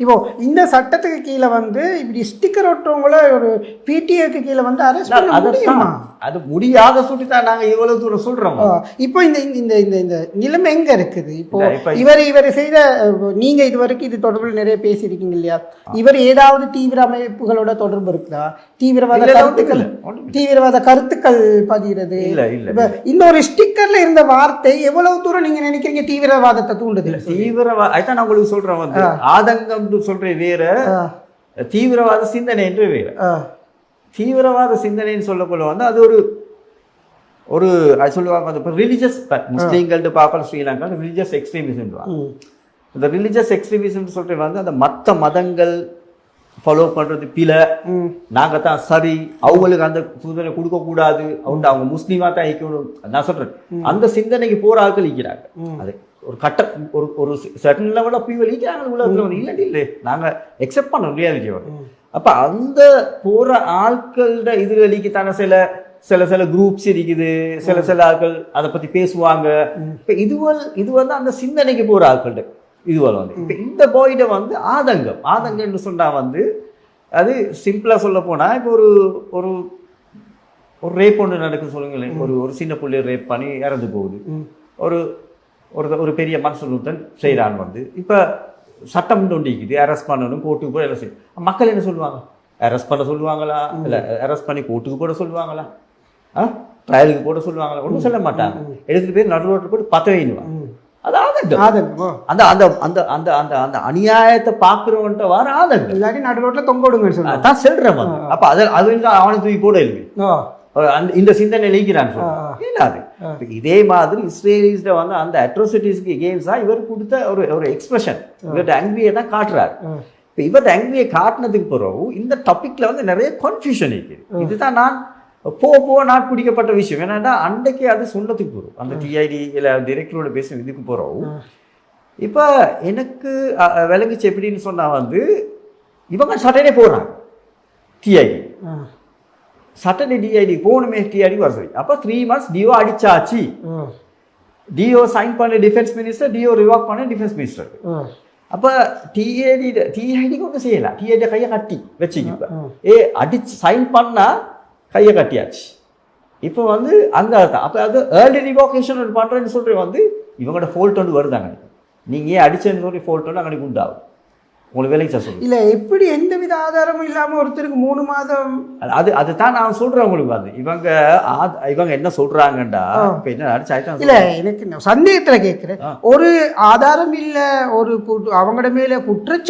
இப்போ இந்த சட்டத்துக்கு கீழே வந்து இப்படி ஸ்டிக்கர் ஒட்டுறவங்கள ஒரு பிடிஏக்கு கீழே வந்து அரெஸ்ட் பண்ண முடியுமா? அது முடியாத சுட்டி தான் நாங்கள் இவ்வளவு தூரம் சொல்றோம். இப்போ இந்த இந்த இந்த இந்த நிலைமை எங்க இருக்குது? இப்போ இவர் செய்த, நீங்க இது வரைக்கும் இது தொடர்பில் நிறைய பேசியிருக்கீங்க இல்லையா? இவர் ஏதாவது தீவிர அமைப்புகளோட தொடர்பு இருக்குதா? தீவிரவாத கருத்துக்கள் பதிகிறது இந்த ஒரு ஸ்டிக்கர்ல இருந்த வார்த்தை எவ்வளவு தூரம் நீங்க நினைக்கிறீங்க தீவிரவாதத்தை தூண்டுது? தீவிரவாத நான் உங்களுக்கு சொல்றேன் வந்து ஆதங்கம் சொல்றேன் வேற, தீவிரவாத சிந்தனை என்று வேற. தீவிரவாத சிந்தனைன்னு சொல்லக்குள்ள வந்து அது ஒரு அது சொல்லுவாங்க வந்து ரிலிஜியஸ் முஸ்லீம்கள்ட்டு பார்ப்போம் ஸ்ரீலங்கா ரிலிஜியஸ் எக்ஸ்ட்ரீமிசம். இந்த ரிலிஜியஸ் எக்ஸ்ட்ரீமிசம் சொல்றது வந்து அந்த மற்ற மதங்கள் ஃபாலோ பண்றது பில, நாங்க தான் சரி, அவங்களுக்கு அந்த சுதந்திர கொடுக்க கூடாது, அவங்க முஸ்லீமா தான் இருக்கணும். நான் சொல்றேன் அந்த சிந்தனைக்கு போற ஆட்கள் இருக்கிறாங்க. அது ஒரு ஒரு சர்டன் லெவல் ஆஃப் பீப்பிள் இருக்கிறாங்க உலகத்துல வந்து இல்லாட்டி இல்லை, நாங்க எக்ஸெப்ட் பண்ண ரியாலிட்டி வரும். அப்ப அந்த போற ஆட்களோட இதுகளுக்கு தானே சில குரூப்ஸ் இருக்குது, சில ஆட்கள் அதை பத்தி பேசுவாங்க. இப்ப இது வந்து அந்த சிந்தனைக்கு போற ஆட்கள்கிட்ட இதுவரை வந்து இப்போ இந்த பாய்ட வந்து ஆதங்கம்னு சொன்னா வந்து அது சிம்பிளா சொல்ல போனா இப்போ ஒரு ஒரு ரேப் ஒன்று நடக்குது சொல்லுங்களேன். ஒரு சின்ன பிள்ளைய ரேப் பண்ணி இறந்து போகுது. ஒரு பெரிய மனுஷன் செய்யறான் வந்து இப்ப சட்டம் தோண்டிக்குது, அரெஸ்ட் பண்ணணும், கோர்ட்டுக்கு போய் எல்லாம் செய்யும். மக்கள் என்ன சொல்லுவாங்க? அரெஸ்ட் பண்ண சொல்லுவாங்களா? இல்ல அரெஸ்ட் பண்ணி கோர்ட்டுக்கு போட சொல்லுவாங்களா? ட்ரையலுக்கு போட சொல்லுவாங்களா? ஒன்றும் சொல்ல மாட்டாங்க. எடுத்துட்டு போய் நடு ரோட்டில் போட்டு பத்த வைனுவாங்க. அந்த அநியாயத்தை பாக்குறவன்ட்ட வர ஆதங்கம் இல்லாட்டி நடு ரோட்ல தொங்க விடுங்க தான் செல்றேன். அப்ப அது அவனை தூக்கி போட இல்லை, இந்த சிந்தனை நீக்கிறான்னு சொல்லுவாங்க. இதே மாதிரி இஸ்ரேலிஸ்ட வந்து அந்த அட்ரோசிட்டிஸ்க்கு எகெயின்ஸ்டா இவர் கொடுத்த ஒரு எக்ஸ்பிரஷன், இவர்கிட்ட அங்கிரியை தான் காட்டுறாரு. இப்ப இவர்கிட்ட அங்கிரியை காட்டினதுக்கு பிறகு இந்த டாபிக்ல வந்து நிறைய கன்ஃபியூஷன் இருக்குது. இதுதான் நான் போக நான் பிடிக்கப்பட்ட விஷயம். ஏன்னா அன்றைக்கு அது சொன்னதுக்கு போகிறோம், அந்த டிஐடி இல்லை டிரெக்டரோட பேச இதுக்கு போகிறோம். இப்போ எனக்கு விளங்குச்சு எப்படின்னு சொன்னால் வந்து இவங்க சட்டனே போகிறாங்க டிஐடி, சட்டனே டிஐடி போகணுமே, டிஐடி வர சொல்லி. அப்போ 3 months டிஓ அடிச்சாச்சு, டிஓ சைன் பண்ண டிஃபென்ஸ் மினிஸ்டர், டிஓ ரிவாக் பண்ண டிஃபென்ஸ் மினிஸ்டர். அப்போ டிஐடிக்கு ஒன்றும் செய்யலாம், டிஐடி கையை கட்டி வச்சுக்க அடிச்சு சைன் பண்ணா கையை கட்டியாச்சு. இப்போ வந்து அங்கே தான் அப்போ அது ஏர்லி ரிவோகேஷன் பண்ணுறேன்னு சொல்கிற வந்து இவங்களோட ஃபோல்ட் வந்து வருதாங்க. நீங்கள் ஏன் அடிச்சேன்னு சொல்லி ஃபோல்ட் வந்து அங்கே உண்டாகும். உங்களுக்கு வேலைக்கு சார் சொல்லுங்கள். இல்லை எப்படி எந்த வித ஆதாரமும் இல்லாமல் ஒருத்தருக்கு 3 மாதம் அதுதான் நான் சொல்கிறேன் உங்களுக்கு. வந்து இவங்க என்ன சொல்கிறாங்கண்டா இப்போ என்ன அடிச்சாயிட்டா இல்லை எனக்கு சந்தேகத்தில் கேட்குறேன். ஒரு ஆதாரம் இல்லை, ஒரு அவங்களோட மேலே குற்றச்சாட்டு